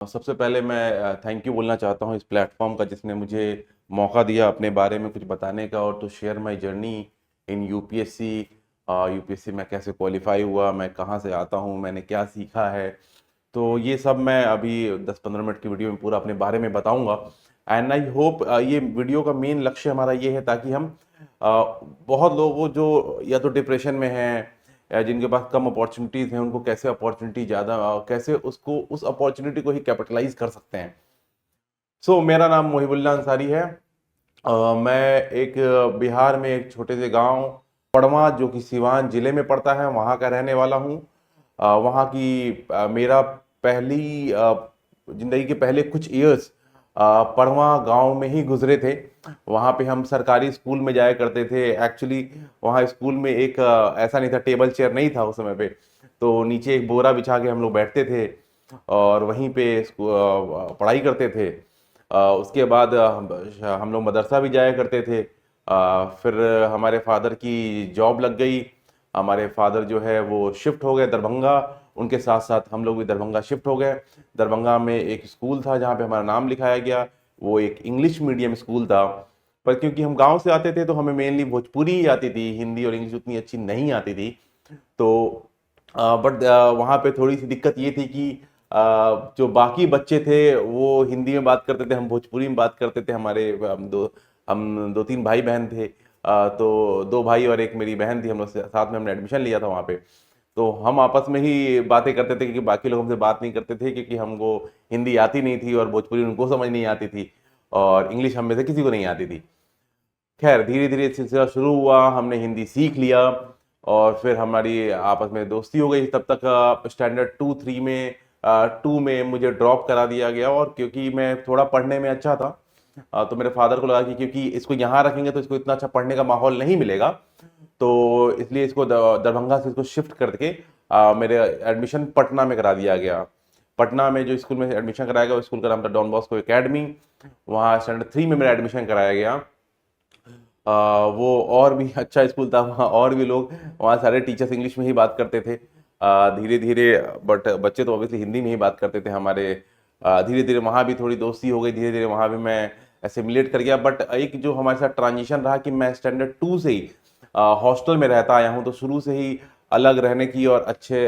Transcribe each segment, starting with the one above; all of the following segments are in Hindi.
सबसे पहले मैं थैंक यू बोलना चाहता हूँ इस प्लेटफॉर्म का जिसने मुझे मौका दिया अपने बारे में कुछ बताने का और to share my journey in UPSC. UPSC में कैसे क्वालिफाई हुआ, मैं कहाँ से आता हूँ, मैंने क्या सीखा है। तो ये सब मैं अभी 10-15 मिनट की वीडियो में पूरा अपने बारे में बताऊंगा। एंड आई होप ये वीडियो का मेन लक्ष्य हमारा ये है ताकि हम बहुत लोगों जो या तो डिप्रेशन में हैं या जिनके पास कम अपॉर्चुनिटीज़ हैं उनको कैसे अपॉर्चुनिटी ज़्यादा कैसे उसको उस अपॉर्चुनिटी को ही कैपिटलाइज कर सकते हैं। मेरा नाम मोहिबुल्ला अंसारी है। मैं एक बिहार में एक छोटे से गांव पड़वा जो कि सिवान जिले में पड़ता है वहाँ का रहने वाला हूँ। वहाँ की मेरा पहली जिंदगी के पहले कुछ इयर्स पड़वा गांव में ही गुजरे थे। वहाँ पे हम सरकारी स्कूल में जाया करते थे। एक्चुअली वहाँ स्कूल में एक ऐसा नहीं था, टेबल चेयर नहीं था उस समय पे। तो नीचे एक बोरा बिछा के हम लोग बैठते थे और वहीं पे पढ़ाई करते थे। उसके बाद हम लोग मदरसा भी जाया करते थे। फिर हमारे फादर की जॉब लग गई। हमारे फादर जो है वो शिफ्ट हो गए दरभंगा। उनके साथ साथ हम लोग भी दरभंगा शिफ्ट हो गए। दरभंगा में एक स्कूल था जहाँ पे हमारा नाम लिखाया गया। वो एक इंग्लिश मीडियम स्कूल था। पर क्योंकि हम गांव से आते थे तो हमें मेनली भोजपुरी ही आती थी, हिंदी और इंग्लिश उतनी अच्छी नहीं आती थी। तो बट वहाँ पे थोड़ी सी दिक्कत ये थी कि जो बाकी बच्चे थे वो हिंदी में बात करते थे, हम भोजपुरी में बात करते थे। हम दो तीन भाई बहन थे। तो दो भाई और एक मेरी बहन थी, हम लोग साथ में हमने एडमिशन लिया था वहाँ पे। तो हम आपस में ही बातें करते थे क्योंकि बाकी लोग हमसे बात नहीं करते थे क्योंकि हमको हिंदी आती नहीं थी और भोजपुरी उनको समझ नहीं आती थी और इंग्लिश हम में से किसी को नहीं आती थी। खैर धीरे धीरे सिलसिला शुरू हुआ, हमने हिंदी सीख लिया और फिर हमारी आपस में दोस्ती हो गई। तब तक स्टैंडर्ड 2-3 में 2 में मुझे ड्रॉप करा दिया गया और क्योंकि मैं थोड़ा पढ़ने में अच्छा था तो मेरे फादर को लगा कि क्योंकि इसको यहाँ रखेंगे तो इसको इतना अच्छा पढ़ने का माहौल नहीं मिलेगा। तो इसलिए इसको दरभंगा से इसको शिफ्ट करके मेरे एडमिशन पटना में करा दिया गया। पटना में जो स्कूल में एडमिशन कराया गया उस स्कूल का नाम था डॉन बॉस्को एकेडमी। वहाँ स्टैंडर्ड 3 में मेरा एडमिशन कराया गया। वो और भी अच्छा स्कूल था, वहाँ और भी लोग, वहाँ सारे टीचर्स इंग्लिश में ही बात करते थे धीरे धीरे। बट बच्चे तो ऑब्वियसली हिंदी में ही बात करते थे हमारे। धीरे धीरे वहाँ भी थोड़ी दोस्ती हो गई, धीरे धीरे वहाँ भी मैं एसिमिलेट कर गया। बट एक जो हमारे साथ ट्रांजिशन रहा कि मैं स्टैंडर्ड 2 से ही हॉस्टल में रहता आया हूँ, तो शुरू से ही अलग रहने की और अच्छे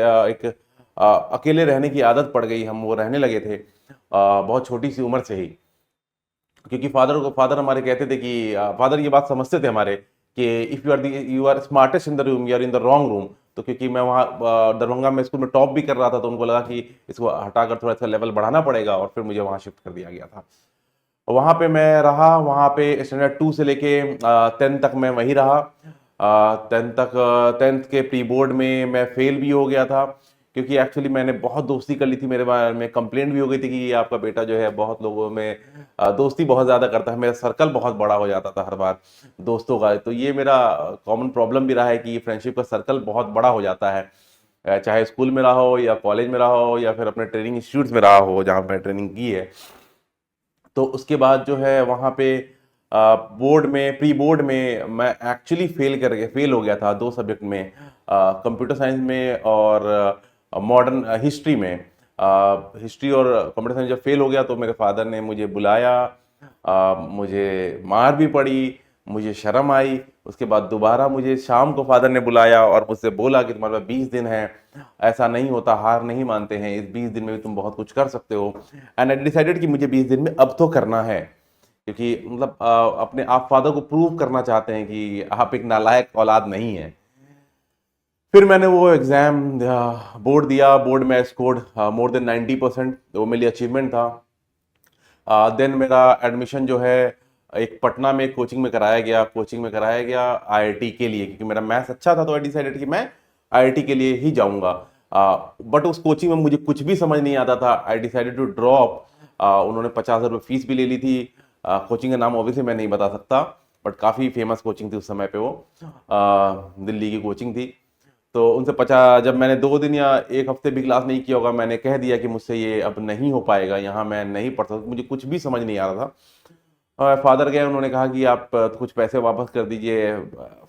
अकेले रहने की आदत पड़ गई। हम वो रहने लगे थे बहुत छोटी सी उम्र से ही। क्योंकि फादर हमारे कहते थे कि फादर ये बात समझते थे हमारे कि if you are smartest in the room you are in the wrong room. तो क्योंकि मैं वहाँ दरभंगा में स्कूल में टॉप भी कर रहा था तो उनको लगा कि इसको हटाकर थोड़ा सा लेवल बढ़ाना पड़ेगा और फिर मुझे वहाँ शिफ्ट कर दिया गया था। वहाँ पे मैं रहा, वहाँ पे स्टैंडर्ड 2 से लेके 10 तक मैं वहीं रहा। 10th के प्री बोर्ड में मैं फेल भी हो गया था क्योंकि एक्चुअली मैंने बहुत दोस्ती कर ली थी। मेरे बारे में कंप्लेंट भी हो गई थी कि ये आपका बेटा जो है बहुत लोगों में दोस्ती बहुत ज़्यादा करता है। मेरा सर्कल बहुत बड़ा हो जाता था हर बार दोस्तों का। तो ये मेरा कॉमन प्रॉब्लम भी रहा है कि फ्रेंडशिप का सर्कल बहुत बड़ा हो जाता है। चाहे स्कूल में रहा हो या कॉलेज में रहा हो या फिर अपने ट्रेनिंग इंस्टीट्यूट्स में रहा हो जहाँ मैं ट्रेनिंग की है। तो उसके बाद जो है वहाँ पे बोर्ड में प्री बोर्ड में मैं एक्चुअली फेल हो गया था 2 सब्जेक्ट में, कंप्यूटर साइंस में और मॉडर्न हिस्ट्री में। हिस्ट्री और कंप्यूटर साइंस जब फेल हो गया तो मेरे फादर ने मुझे बुलाया। मुझे मार भी पड़ी, मुझे शर्म आई। उसके बाद दोबारा मुझे शाम को फादर ने बुलाया और मुझसे बोला कि तुम्हारे पास 20 दिन है, ऐसा नहीं होता, हार नहीं मानते हैं, इस 20 दिन में भी तुम बहुत कुछ कर सकते हो। एंड आई डिसाइडेड कि मुझे 20 दिन में अब तो करना है क्योंकि मतलब अपने आप फादर को प्रूव करना चाहते हैं कि आप एक नालायक औलाद नहीं है। फिर मैंने वो एग्ज़ाम बोर्ड दिया। बोर्ड में स्कोर्ड मोर देन 90%, वो मेरी अचीवमेंट था। देन मेरा एडमिशन जो है एक पटना में कोचिंग में कराया गया। कोचिंग में कराया गया आईआईटी के लिए क्योंकि मेरा मैथ्स अच्छा था तो आई डिसाइडेड कि मैं आईआईटी के लिए ही जाऊंगा। बट उस कोचिंग में मुझे कुछ भी समझ नहीं आता था। I decided to drop. उन्होंने 50,000 रुपये फीस भी ले ली थी। कोचिंग का नाम ऑब्वियसली मैं नहीं बता सकता बट काफ़ी फेमस कोचिंग थी उस समय पे वो। दिल्ली की कोचिंग थी। तो उनसे पचा जब मैंने 2 दिन या एक हफ्ते भी क्लास नहीं किया होगा, मैंने कह दिया कि मुझसे ये अब नहीं हो पाएगा, यहाँ मैं नहीं पढ़ सकता, मुझे कुछ भी समझ नहीं आ रहा था। और फादर गए, उन्होंने कहा कि आप कुछ पैसे वापस कर दीजिए।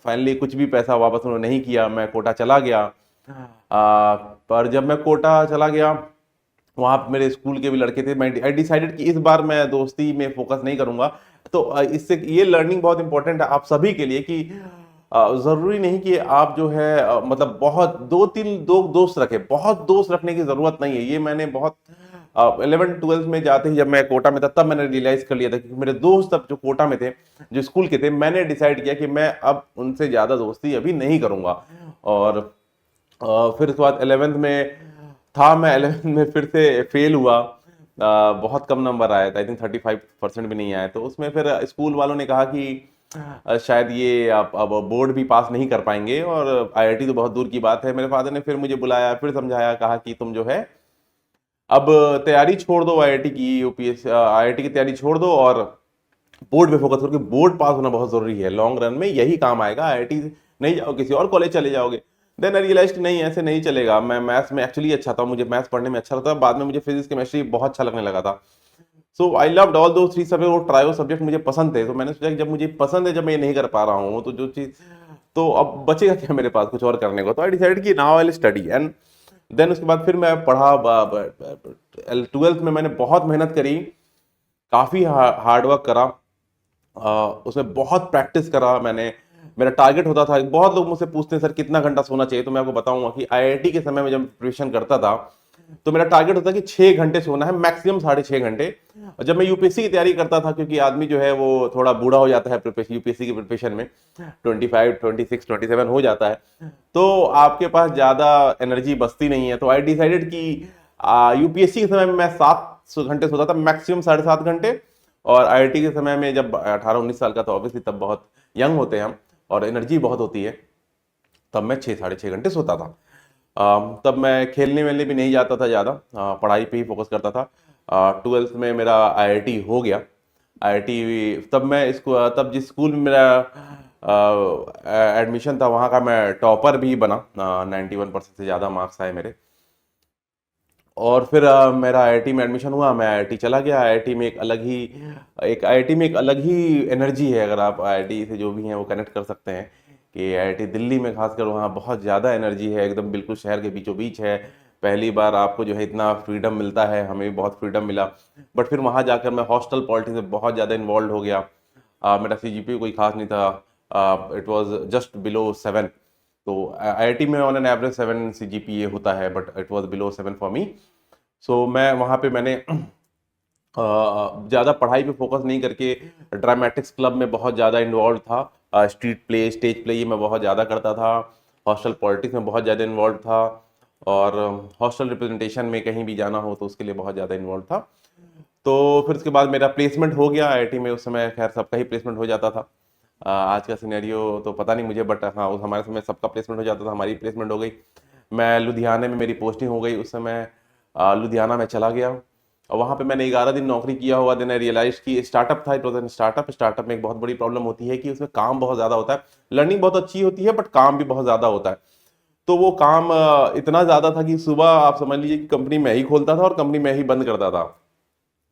फाइनली कुछ भी पैसा वापस उन्होंने नहीं किया। मैं कोटा चला गया। पर जब मैं कोटा चला गया वहाँ पे मेरे स्कूल के भी लड़के थे। मैं आई डिसाइडेड कि इस बार मैं दोस्ती में फोकस नहीं करूंगा। तो इससे ये लर्निंग बहुत इंपॉर्टेंट है आप सभी के लिए कि जरूरी नहीं कि आप जो है मतलब बहुत दो दोस्त रखे, बहुत दोस्त रखने की जरूरत नहीं है। ये मैंने बहुत 11th 12th में जाते ही जब मैं कोटा में था तब मैंने रियलाइज कर लिया था, क्योंकि मेरे दोस्त अब जो कोटा में थे, जो स्कूल के थे, मैंने डिसाइड किया कि मैं अब उनसे ज्यादा दोस्ती अभी नहीं करूंगा। और फिर उसके बाद 11th में था, मैं 11th में फिर से फेल हुआ। बहुत कम नंबर आया था, आई थिंक 35% भी नहीं आया। तो उसमें फिर स्कूल वालों ने कहा कि शायद ये आप अब बोर्ड भी पास नहीं कर पाएंगे, और आईआईटी तो बहुत दूर की बात है। मेरे फादर ने फिर मुझे बुलाया, फिर समझाया, कहा कि तुम जो है अब तैयारी छोड़ दो आईआईटी की, यूपीएससी आईआईटी की तैयारी छोड़ दो और बोर्ड पे फोकस करो, क्योंकि बोर्ड पास होना बहुत जरूरी है, लॉन्ग रन में यही काम आएगा। आईआईटी नहीं जाओ किसी और कॉलेज चले जाओगे। देन आई रियलाइज कि नहीं, ऐसे नहीं चलेगा। मैं मैथ्स में एक्चुअली अच्छा था, मुझे मैथ्स पढ़ने में अच्छा लगता था। बाद में मुझे फिजिक्स केमिस्ट्री बहुत अच्छा लगने लगा था। सो आई लव्ड ऑल दो थ्री सब्जेक्ट, वो ट्रायो सब्जेक्ट मुझे पसंद थे। तो मैंने सोचा कि जब मुझे पसंद है, जब मैं ये नहीं कर पा रहा हूँ, तो जो चीज, तो अब बचेगा क्या मेरे पास कुछ और करने को। तो आई डिसाइड कि now I will study. And then उसके बाद फिर मैं पढ़ा। 12th में मैंने बहुत मेहनत करी, काफी हार्ड वर्क करा, उसमें बहुत प्रैक्टिस करा मैंने। मेरा टारगेट होता था, बहुत लोग मुझसे पूछते हैं सर कितना घंटा सोना चाहिए, तो मैं आपको बताऊंगा कि आईआईटी के समय में जब प्रिपरेशन करता था तो मेरा टारगेट होता कि 6 घंटे सोना है, मैक्सिमम 6.5 घंटे। और जब मैं यूपीएससी की तैयारी करता था, क्योंकि आदमी जो है वो थोड़ा बूढ़ा हो जाता है यूपीएससी की प्रिपरेशन में, 25 26 27 हो जाता है, तो आपके पास ज्यादा एनर्जी बचती नहीं है। तो आई डिसाइडेड कि यूपीएससी के समय में मैं 7 घंटे सोता था, मैक्सिमम 7.5 घंटे। और आईआईटी के समय में जब 18 19 साल का था, ऑब्वियसली तब बहुत यंग होते हैं हम और एनर्जी बहुत होती है, तब मैं 6 साढ़े 6 घंटे सोता था। तब मैं खेलने वेलने भी नहीं जाता था ज़्यादा, पढ़ाई पे ही फोकस करता था। 12th में मेरा आईआईटी हो गया। आईआईटी तब मैं इसको तब जिस स्कूल में मेरा एडमिशन था वहाँ का मैं टॉपर भी बना, 91% से ज़्यादा मार्क्स आए मेरे। और फिर मेरा आईआईटी में एडमिशन हुआ, मैं आईआईटी चला गया। आईआईटी में एक अलग ही एनर्जी है। अगर आप आईआईटी से जो भी हैं वो कनेक्ट कर सकते हैं कि आईआईटी दिल्ली में खासकर वहाँ बहुत ज़्यादा एनर्जी है, एकदम बिल्कुल शहर के बीचों बीच है। पहली बार आपको जो है इतना फ्रीडम मिलता है, हमें भी बहुत फ्रीडम मिला। बट फिर वहाँ जाकर मैं हॉस्टल पॉलिटिक्स में बहुत ज़्यादा इन्वॉल्व हो गया। मेरा सीजीपीए कोई खास नहीं था, इट वाज जस्ट बिलो 7। तो आईआईटी में ऑन एन एवरेज 7 सीजीपीए होता है, but it was below 7 for me. So मैं वहाँ पे मैंने ज़्यादा पढ़ाई पे फोकस नहीं करके ड्रामेटिक्स क्लब में बहुत ज़्यादा इन्वॉल्व था। स्ट्रीट प्ले, स्टेज प्ले ये मैं बहुत ज़्यादा करता था। हॉस्टल पॉलिटिक्स में बहुत ज़्यादा इन्वॉल्व था। और हॉस्टल रिप्रेजेंटेशन में कहीं भी जाना हो तो उसके लिए बहुत ज़्यादा इन्वॉल्व था। तो फिर उसके बाद मेरा प्लेसमेंट हो गया आईआईटी में। उस समय खैर सबका ही प्लेसमेंट हो जाता था। आज का सिनेरियो तो पता नहीं मुझे, बट हाँ उस हमारे समय सबका प्लेसमेंट हो जाता था, हमारी प्लेसमेंट हो गई। मैं लुधियाना में मेरी पोस्टिंग हो गई उस समय। लुधियाना में चला गया और वहाँ पे मैंने 11 दिन नौकरी किया हुआ। देन आई रियलाइज कि स्टार्टअप था, it was an startup. Startup में एक बहुत बड़ी प्रॉब्लम होती है कि उसमें काम बहुत ज़्यादा होता है। लर्निंग बहुत अच्छी होती है बट काम भी बहुत ज़्यादा होता है। तो वो काम इतना ज़्यादा था कि सुबह आप समझ लीजिए कि कंपनी में ही खोलता था और कंपनी में ही बंद करता था,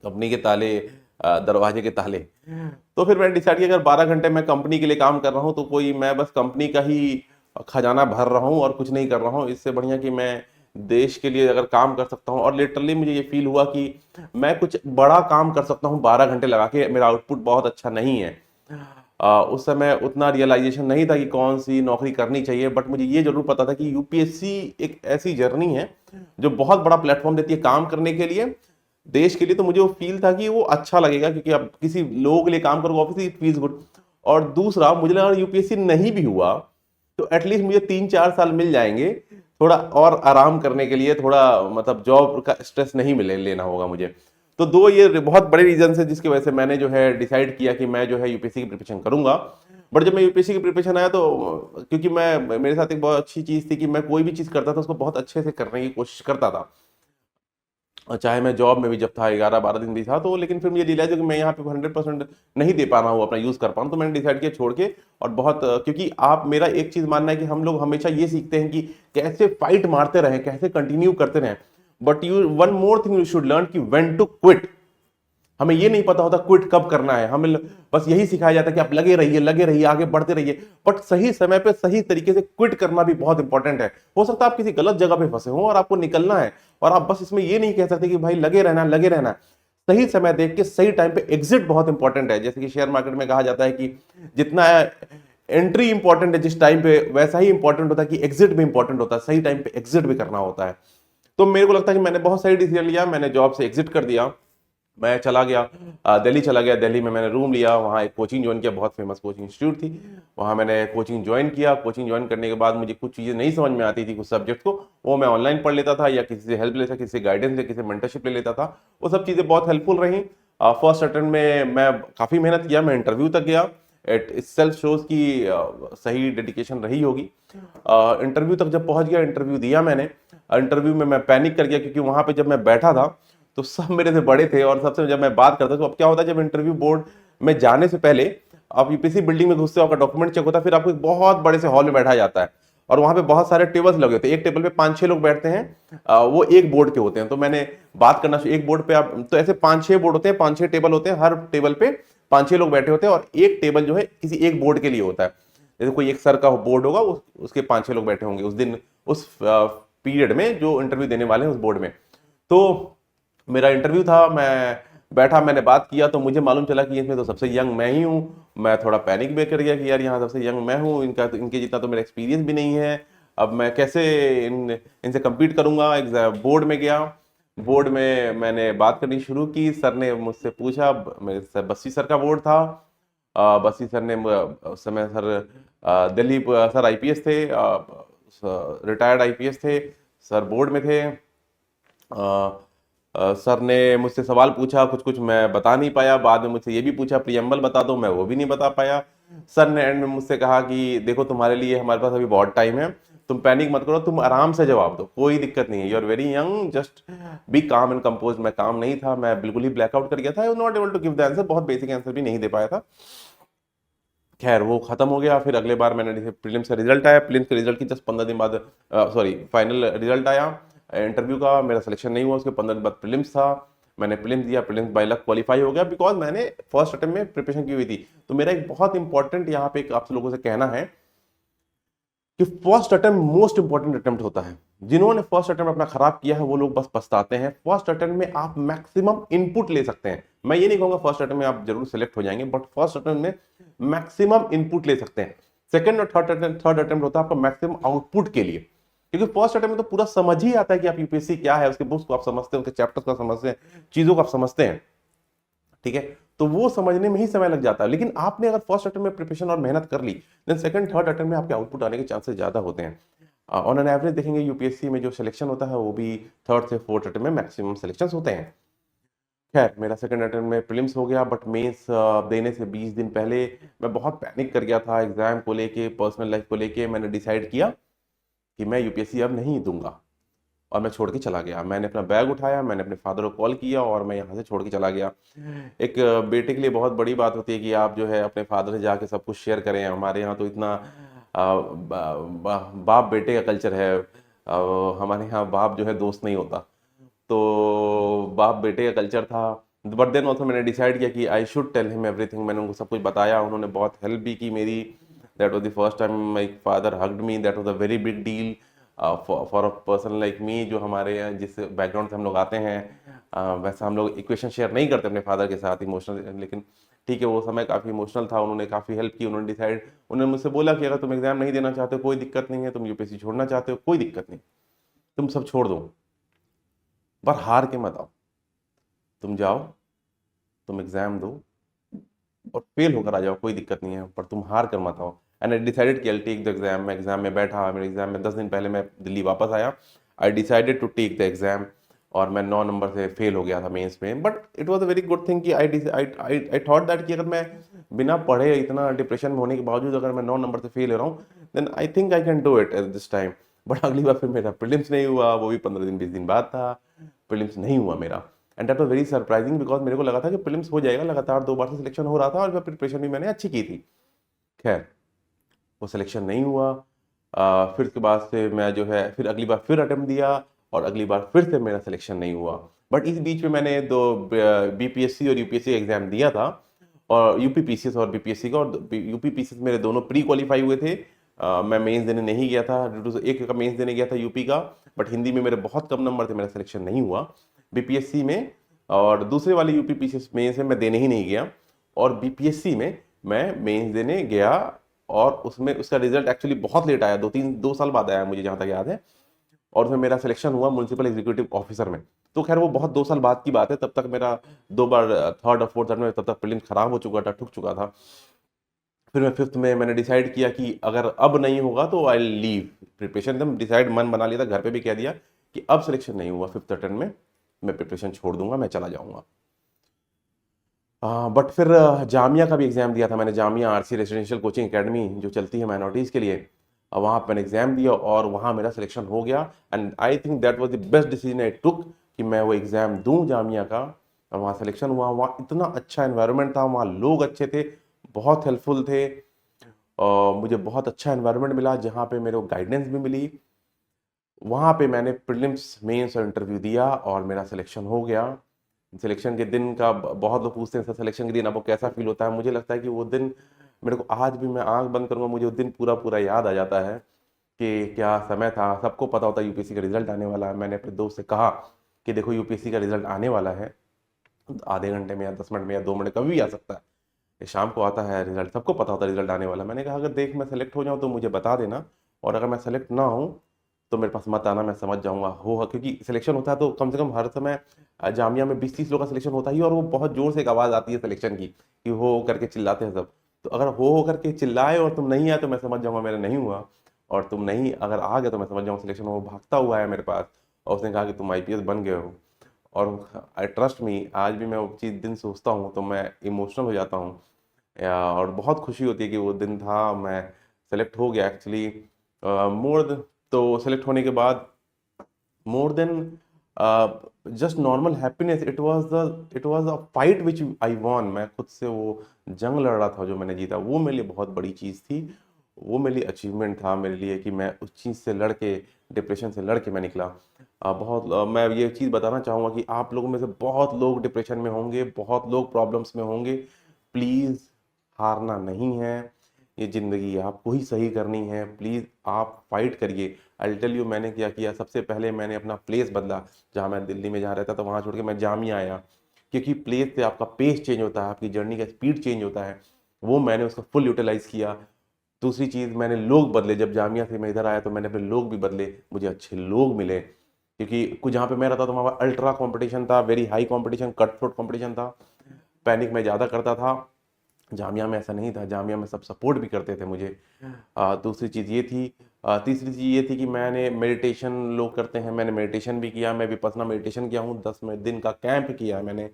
कंपनी के ताले, दरवाजे के ताले। तो फिर मैंने डिसाइड किया अगर 12 घंटे मैं कंपनी के लिए काम कर रहा हूँ तो कोई मैं बस कंपनी का ही खजाना भर रहा हूँ और कुछ नहीं कर रहा हूँ। इससे बढ़िया कि मैं देश के लिए अगर काम कर सकता हूँ। और लिटरली मुझे ये फील हुआ कि मैं कुछ बड़ा काम कर सकता हूँ 12 घंटे लगा के। मेरा आउटपुट बहुत अच्छा नहीं है। उस समय उतना रियलाइजेशन नहीं था कि कौन सी नौकरी करनी चाहिए, बट मुझे ये जरूर पता था कि यूपीएससी एक ऐसी जर्नी है जो बहुत बड़ा प्लेटफॉर्म देती है काम करने के लिए, देश के लिए। तो मुझे वो फील था कि वो अच्छा लगेगा, क्योंकि अब किसी लोगों के लिए काम करोगे ऑब्वियसली इट फील्स गुड। और दूसरा मुझे लगा यूपीएससी नहीं भी हुआ तो एटलीस्ट मुझे 3 4 साल मिल जाएंगे थोड़ा और आराम करने के लिए, थोड़ा मतलब जॉब का स्ट्रेस नहीं मिले लेना होगा मुझे। तो दो ये बहुत बड़े रीजन है जिसकी वजह से मैंने जो है डिसाइड किया कि मैं जो है यूपीएससी की प्रिपरेशन करूंगा। बट जब मैं यूपीएससी की प्रिपरेशन आया तो क्योंकि मैं मेरे साथ एक बहुत अच्छी चीज़ थी कि मैं कोई भी चीज़ करता था उसको बहुत अच्छे से करने की कोशिश करता था। और चाहे मैं जॉब में भी जब था 11 12 दिन भी था तो, लेकिन फिर मुझे रियलाइज हो कि मैं यहाँ पे 100% नहीं दे पा रहा हूँ, अपना यूज़ कर पा रहा हूँ। तो मैंने डिसाइड किया छोड़ के। और बहुत क्योंकि आप, मेरा एक चीज़ मानना है कि हम लोग हमेशा ये सीखते हैं कि कैसे फाइट मारते रहें, कैसे कंटिन्यू करते रहें। But you one more thing you should learn कि व्हेन टू क्विट। हमें ये नहीं पता होता क्विट कब करना है, हमें बस यही सिखाया जाता है कि आप लगे रहिए आगे बढ़ते रहिए। बट सही समय पे सही तरीके से क्विट करना भी बहुत इंपॉर्टेंट है। हो सकता है आप किसी गलत जगह पे फंसे हो और आपको निकलना है, और आप बस इसमें ये नहीं कह सकते कि भाई लगे रहना है। सही समय देख के सही टाइम पे एग्जिट बहुत इंपॉर्टेंट है। जैसे कि शेयर मार्केट में कहा जाता है कि जितना एंट्री इंपॉर्टेंट है जिस टाइम पे, वैसा ही इंपॉर्टेंट होता है कि एग्जिट भी इंपॉर्टेंट होता है, सही टाइम पे एग्जिट भी करना होता है। तो मेरे को लगता है कि मैंने बहुत सही डिसीजन लिया, मैंने जॉब से एग्जिट कर दिया। मैं चला गया दिल्ली चला गया। दिल्ली में मैंने रूम लिया, वहाँ एक कोचिंग ज्वाइन किया, बहुत फेमस कोचिंग इंस्टीट्यूट थी, वहाँ मैंने कोचिंग ज्वाइन किया। कोचिंग ज्वाइन करने के बाद मुझे कुछ चीज़ें नहीं समझ में आती थी, कुछ सब्जेक्ट को, वो मैं ऑनलाइन पढ़ लेता था या किसी से हेल्प लेता, किसी से गाइडेंस ले, किसी से मेंटरशिप ले लेता था। वो सब चीज़ें बहुत हेल्पफुल रही। फर्स्ट अटेम्प्ट में मैं काफ़ी मेहनत किया, मैं इंटरव्यू तक गया। इट सेल्फ शोज की सही डेडिकेशन रही होगी। इंटरव्यू तक जब पहुंच गया, इंटरव्यू दिया मैंने। इंटरव्यू में मैं पैनिक कर गया, क्योंकि वहां पे जब मैं बैठा था तो सब मेरे से बड़े थे, और सबसे जब मैं बात करता तो अब क्या होता है, जब इंटरव्यू बोर्ड में जाने से पहले आप यूपीएससी बिल्डिंग में घुसते हो, आपका डॉक्यूमेंट चेक होता है, फिर आपको एक बहुत बड़े से हॉल में बैठा जाता है, और वहां पे बहुत सारे टेबल्स लगे होते हैं, एक टेबल पे 5-6 लोग बैठते हैं। वो एक बोर्ड के होते हैं। तो मैंने बात करना, एक बोर्ड पे आप, तो ऐसे 5-6 बोर्ड होते हैं, 5-6 टेबल होते हैं, हर टेबल पे 5-6 लोग बैठे होते हैं, और एक टेबल जो है किसी एक बोर्ड के लिए होता है। जैसे कोई एक सर का बोर्ड होगा, उसके 5-6 लोग बैठे होंगे उस दिन, उस पीरियड में जो इंटरव्यू देने वाले हैं उस बोर्ड में। तो मेरा इंटरव्यू था, मैं बैठा, मैंने बात किया, तो मुझे मालूम चला कि इसमें तो सबसे यंग मैं ही हूँ। मैं थोड़ा पैनिक भी कर गया कि यार यहाँ सबसे यंग मैं हूँ, इनके जितना तो मेरा एक्सपीरियंस भी नहीं है, अब मैं कैसे इनसे compete करूंगा। एग्जाम बोर्ड में गया, बोर्ड में मैंने बात करनी शुरू की। सर ने मुझसे पूछा, मेरे सर बस्सी सर का बोर्ड था। बस्सी सर ने उस समय सर दिल्ली सर आईपीएस थे, रिटायर्ड आईपीएस थे, सर बोर्ड में थे। सर ने मुझसे सवाल पूछा, कुछ कुछ मैं बता नहीं पाया। बाद में मुझसे ये भी पूछा प्रियम्बल बता दो, मैं वो भी नहीं बता पाया। सर ने एंड में मुझसे कहा कि देखो तुम्हारे लिए हमारे पास अभी बहुत टाइम है, तुम पैनिक मत करो, तुम आराम से जवाब दो, कोई दिक्कत नहीं है, you are very young, just be calm and compose. मैं काम नहीं था, मैं बिल्कुल ही ब्लैकआउट कर गया था, I was not able to give the answer, बहुत बेसिक आंसर भी नहीं दे पाया था। खैर वो खत्म हो गया। फिर अगले बार मैंने प्रीलिम्स का रिजल्ट आया, प्रीलिम्स के रिजल्ट की जस्ट 15 दिन बाद, सॉरी फाइनल रिजल्ट आया इंटरव्यू का, मेरा सिलेक्शन नहीं हुआ। उसके 15 दिन बाद प्रीलिम्स था, मैंने प्रीलिम्स दिया, प्रीलिम्स बाय लक क्वालिफाई हो गया, बिकॉज मैंने फर्स्ट अटेम्प्ट में प्रिपरेशन की हुई थी। तो मेरा एक बहुत इंपॉर्टेंट यहाँ पे एक आप लोगों से कहना है कि first attempt most important attempt होता है। जिन्होंने फर्स्ट अटेम्प्ट अपना खराब किया है वो लोग बस पछताते हैं। फर्स्ट अटेम्प्ट में आप मैक्सिमम इनपुट ले सकते हैं। मैं ये नहीं कहूंगा फर्स्ट अटेम्प्ट में आप जरूर सिलेक्ट हो जाएंगे, बट फर्स्ट अटेम्प्ट में मैक्सिमम इनपुट ले सकते हैं। सेकंड और थर्ड अटेम्प्ट होता है आपका मैक्सिमम आउटपुट के लिए, क्योंकि फर्स्ट अटेम्प्ट में तो पूरा समझ ही आता है कि आप यूपीएससी क्या है, उसके बुक्स को आप समझते हैं, उसके चैप्टर्स को समझते हैं, चीजों को आप समझते हैं, ठीक है। तो वो समझने में ही समय लग जाता है। लेकिन आपने अगर फर्स्ट अटेम्प्ट में प्रिपरेशन और मेहनत कर ली, देन सेकंड थर्ड अटेम्प्ट में आपके आउटपुट आने के चांसेस ज्यादा होते हैं। ऑन एन एवरेज देखेंगे यूपीएससी में जो सिलेक्शन होता है वो भी थर्ड से फोर्थ अटेम्प्ट में मैक्सिमम सिलेक्शन होते हैं। खैर मेरा सेकंड अटेम्प्ट में प्रीलिम्स हो गया, बट मेंस देने से 20 दिन पहले मैं बहुत पैनिक कर गया था एग्जाम को लेके, पर्सनल लाइफ को लेके। मैंने डिसाइड किया कि मैं यूपीएससी अब नहीं दूंगा, और मैं छोड़ के चला गया। मैंने अपना बैग उठाया, मैंने अपने फादर को कॉल किया, और मैं यहाँ से छोड़ के चला गया। एक बेटे के लिए बहुत बड़ी बात होती है कि आप जो है अपने फादर से जाके सब कुछ शेयर करें। हमारे यहाँ तो इतना बाप बेटे का कल्चर है। हमारे यहाँ बाप जो है दोस्त नहीं होता, तो बाप बेटे का कल्चर था। बट देन ऑल्सो मैंने डिसाइड किया कि I should tell him everything. मैंने उनको सब कुछ बताया, उन्होंने बहुत हेल्प भी की मेरी। That was the first time my father hugged me, that was a very big deal for a person like me, जो हमारे यहाँ जिस बैकग्राउंड से हम लोग आते हैं। वैसा हम लोग इक्वेशन शेयर नहीं करते अपने फादर के साथ इमोशनल, लेकिन ठीक है वो समय काफ़ी इमोशनल था। उन्होंने काफ़ी हेल्प की। उन्होंने मुझसे बोला कि अगर तुम एग्जाम नहीं देना चाहते हो कोई दिक्कत नहीं है, तुम यूपीएससी छोड़ना चाहते हो कोई दिक्कत नहीं, तुम सब छोड़ दो, पर हार के मत आओ। तुम जाओ, तुम एग्जाम दो और फेल होकर आ जाओ, कोई दिक्कत नहीं है, पर तुम हार कर मत आओ। एंड आई डिसाइडेड कि आई टेक द एग्जाम। मैं एग्जाम में बैठा, मेरे एग्जाम में 10 दिन पहले मैं दिल्ली वापस आया। I decided to take the exam, और मैं 9 नंबर से फेल हो गया था मेंस में। But it was a very good thing कि आई थॉट दैट कि अगर मैं बिना पढ़े इतना डिप्रेशन में होने के बावजूद अगर मैं 9 नंबर से फेल हो रहा हूँ, then I think I can do it at this time. But अगली बार फिर मेरा प्रीलिम्स नहीं हुआ, वो भी 15 दिन 20 दिन बाद था। प्रीलिम्स नहीं हुआ मेरा, and that was very surprising, because मेरे को लगा था कि प्रीलिम्स हो जाएगा, लगातार 2 बार से सिलेक्शन हो रहा था, और प्रिपरेशन भी मैंने अच्छी की थी। खैर वो सिलेक्शन नहीं हुआ। फिर उसके बाद से मैं जो है फिर अगली बार फिर अटेम्प्ट दिया, और अगली बार फिर से मेरा सिलेक्शन नहीं हुआ। बट इस बीच में मैंने दो बीपीएससी और यूपीएससी एग्जाम दिया था, और यूपीपीसीएस और बीपीएससी का, और यूपीपीसीएस मेरे दोनों प्री क्वालिफाई हुए थे। मैं मेंस देने नहीं गया था, एक का मेंस देने गया था यूपी का, बट हिंदी में मेरे बहुत कम नंबर थे, मेरा सिलेक्शन नहीं हुआ बीपीएससी में। और दूसरे वाले यूपीपीसीएस मेंस में मैं देने ही नहीं गया, और बीपीएससी में मैं मेंस देने गया, और उसमें उसका रिजल्ट एक्चुअली बहुत लेट आया, 2 साल बाद आया मुझे जहाँ तक याद है। और उसमें मेरा सिलेक्शन हुआ म्युनिसिपल एग्जीक्यूटिव ऑफिसर में। तो खैर वो बहुत 2 साल बाद की बात है, तब तक मेरा 2 बार थर्ड और फोर्थ में तब तक प्रीलिम्स खराब हो चुका था, ठुक चुका था। फिर मैं फिफ्थ में मैंने डिसाइड किया कि अगर अब नहीं होगा तो आई लीव प्रिपरेशन। एकदम डिसाइड मन बना लिया था, घर पे भी कह दिया कि अब सिलेक्शन नहीं हुआ फिफ्थ अटेम्प्ट में, मैं प्रिपरेशन छोड़ दूंगा, मैं चला जाऊंगा। बट फिर जामिया का भी एग्ज़ाम दिया था मैंने, Jamia RC residential coaching academy जो चलती है माइनॉरिटीज़ के लिए। वहाँ पर मैंने एग्ज़ाम दिया और वहाँ मेरा सिलेक्शन हो गया, and I think that was the best decision I took कि मैं वो एग्ज़ाम दूँ जामिया का। और वहाँ सिलेक्शन हुआ, वहाँ इतना अच्छा एनवायरनमेंट था, वहाँ लोग अच्छे थे, बहुत हेल्पफुल थे, और मुझे बहुत अच्छा एनवायरनमेंट मिला जहाँ पे मेरे को गाइडेंस भी मिली। वहाँ पे मैंने प्रीलिम्स मेंस और इंटरव्यू दिया और मेरा सिलेक्शन हो गया। सिलेक्शन के दिन का बहुत लोग पूछते हैं सर सिलेक्शन के दिन आपको कैसा फील होता है। मुझे लगता है कि वो दिन मेरे को आज भी, मैं आंख बंद करूंगा मुझे वो दिन पूरा पूरा याद आ जाता है कि क्या समय था। सबको पता होता है यूपीएससी का रिजल्ट आने वाला है। मैंने अपने दोस्त से कहा कि देखो यूपीएससी का रिजल्ट आने वाला है, आधे घंटे में या 10 मिनट में या 2 मिनट कभी भी आ सकता है, ये शाम को आता है रिजल्ट, सबको पता होता है रिजल्ट आने वाला है। मैंने कहा अगर देख मैं सेलेक्ट हो जाऊँ तो मुझे बता देना, और अगर मैं सेलेक्ट ना हूँ तो मेरे पास मत आना, मैं समझ जाऊंगा हो, क्योंकि सिलेक्शन होता है तो कम से कम हर समय जामिया में 20-30 लोग का सिलेक्शन होता ही है, और वो बहुत जोर से एक आवाज़ आती है सिलेक्शन की कि हो करके चिल्लाते हैं सब। तो अगर हो करके चिल्लाए और तुम नहीं आए तो मैं समझ जाऊंगा मेरा नहीं हुआ, और तुम नहीं अगर आ गए तो मैं समझ जाऊंगा सिलेक्शन। वो भागता हुआ है मेरे पास और उसने कहा कि तुम आईपीएस बन गए हो। और आई ट्रस्ट मी, आज भी मैं वो चीज़ दिन सोचता हूँ तो मैं इमोशनल हो जाता हूँ, और बहुत खुशी होती है कि वो दिन था, मैं सेलेक्ट हो गया एक्चुअली। मोर तो सेलेक्ट होने के बाद more than just normal happiness, it was a fight which I won. मैं खुद से वो जंग लड़ रहा था जो मैंने जीता, वो मेरे लिए बहुत बड़ी चीज़ थी, वो मेरे लिए अचीवमेंट था मेरे लिए कि मैं उस चीज़ से लड़ के, डिप्रेशन से लड़ के मैं निकला। मैं ये चीज़ बताना चाहूँगा कि आप लोगों में से बहुत लोग डिप्रेशन में होंगे, बहुत लोग प्रॉब्लम्स में होंगे। प्लीज़ हारना नहीं है, ये ज़िंदगी आपको ही सही करनी है, प्लीज़ आप फाइट करिए। आई टेल यू मैंने क्या किया, सबसे पहले मैंने अपना प्लेस बदला। जहाँ मैं दिल्ली में जहाँ रहता था वहाँ छोड़ के मैं जामिया आया, क्योंकि प्लेस से आपका पेस चेंज होता है, आपकी जर्नी का स्पीड चेंज होता है, वो मैंने उसका फुल यूटिलाइज़ किया। दूसरी चीज़ मैंने लोग बदले, जब जामिया से मैं इधर आया तो मैंने अपने लोग भी बदले, मुझे अच्छे लोग मिले, क्योंकि कुछ जहाँ पे मैं रहता था वहाँ अल्ट्रा कंपटीशन था, very high competition, cut throat competition था, पैनिक मैं ज़्यादा करता था। जामिया में ऐसा नहीं था, जामिया में सब सपोर्ट भी करते थे मुझे। दूसरी चीज़ ये थी, तीसरी चीज़ ये थी कि मैंने मेडिटेशन, लोग करते हैं, मैंने मेडिटेशन भी किया, मैं विपस्सना मेडिटेशन किया हूँ, 10 दिन का कैंप किया है मैंने।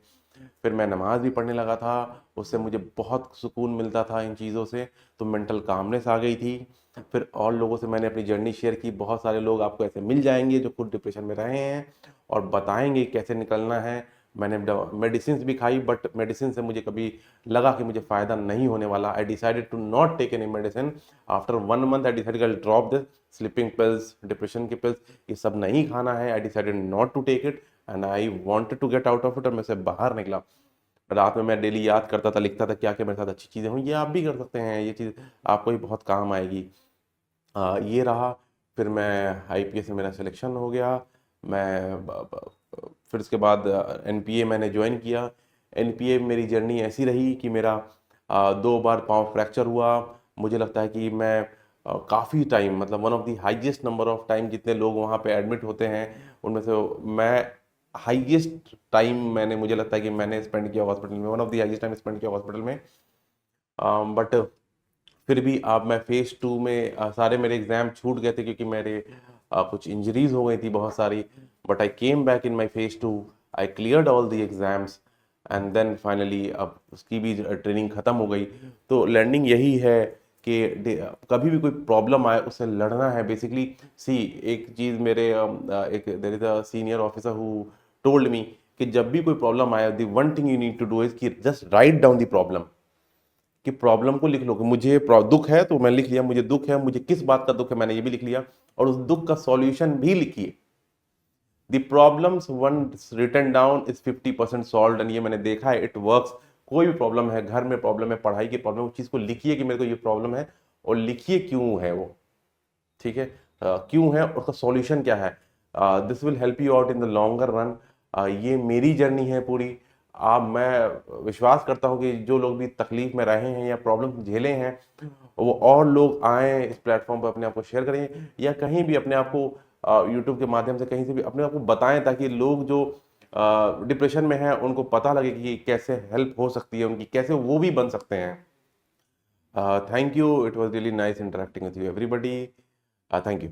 फिर मैं नमाज भी पढ़ने लगा था, उससे मुझे बहुत सुकून मिलता था इन चीज़ों से, तो मेंटल कामनेस आ गई थी। फिर और लोगों से मैंने अपनी जर्नी शेयर की, बहुत सारे लोग आपको ऐसे मिल जाएंगे जो खुद डिप्रेशन में रहे हैं और बताएंगे कैसे निकलना है। मैंने मेडिसिन भी खाई, बट मेडिसिन से मुझे कभी लगा कि मुझे फ़ायदा नहीं होने वाला। I decided to not take any medicine. After 1 month I decided I drop this sleeping pills, depression के पिल्स, ये सब नहीं खाना है। I decided not to take it and I wanted to get out of it, और मैं से बाहर निकला। रात में मैं डेली याद करता था, लिखता था क्या क्या मेरे साथ अच्छी चीज़ें हुई, ये आप भी कर सकते हैं, ये चीज़ आपको भी बहुत काम आएगी। ये रहा। फिर मैं आईपीएस में मेरा सिलेक्शन हो गया। फिर उसके बाद एनपीए मैंने ज्वाइन किया। एनपीए मेरी जर्नी ऐसी रही कि मेरा 2 बार पाँव फ्रैक्चर हुआ। मुझे लगता है कि मैं काफ़ी टाइम, मतलब one of the highest number of time जितने लोग वहाँ पे एडमिट होते हैं उनमें से मैं हाईएस्ट टाइम, मैंने मुझे लगता है कि मैंने स्पेंड किया हॉस्पिटल में, one of the highest time spend किया हॉस्पिटल में। बट फिर भी अब मैं फेज़ 2 में, सारे मेरे एग्ज़ाम छूट गए थे क्योंकि मेरे कुछ इंजरीज हो गई थी बहुत सारी। But I came back in my phase 2, I cleared all the exams, and then finally अब उसकी भी ट्रेनिंग ख़त्म हो गई। तो लर्निंग यही है कि कभी भी कोई प्रॉब्लम आए उससे लड़ना है बेसिकली। सी एक चीज़ मेरे एक there is a senior officer who told me कि जब भी कोई प्रॉब्लम आए, the one thing you need to do is कि just write down the problem, कि प्रॉब्लम को लिख लो कि मुझे दुख है तो मैं लिख लिया, मुझे दुख है, मुझे किस बात का दुख है मैंने ये भी लिख लिया, और उस दुख का सॉल्यूशन भी लिखिए। The problems once written down is 50% solve, and ये मैंने देखा है, इट वर्क्स। कोई भी प्रॉब्लम है, घर में प्रॉब्लम है, पढ़ाई की प्रॉब्लम, उस चीज़ को लिखिए कि मेरे को ये प्रॉब्लम है, और लिखिए क्यों है वो, ठीक है, क्यों है, उसका सॉल्यूशन क्या है। This will help you out in the longer run. ये मेरी जर्नी है पूरी। मैं विश्वास करता हूँ कि जो लोग भी तकलीफ में रहे हैं या प्रॉब्लम झेले हैं, वो और लोग आए इस प्लेटफॉर्म पर, अपने आप को शेयर करें, या कहीं भी अपने आप को यूट्यूब के माध्यम से कहीं से भी अपने आप को बताएं, ताकि लोग जो डिप्रेशन में हैं उनको पता लगे कि कैसे हेल्प हो सकती है उनकी, कैसे वो भी बन सकते हैं। Thank you, it was really nice interacting with you everybody. Thank you.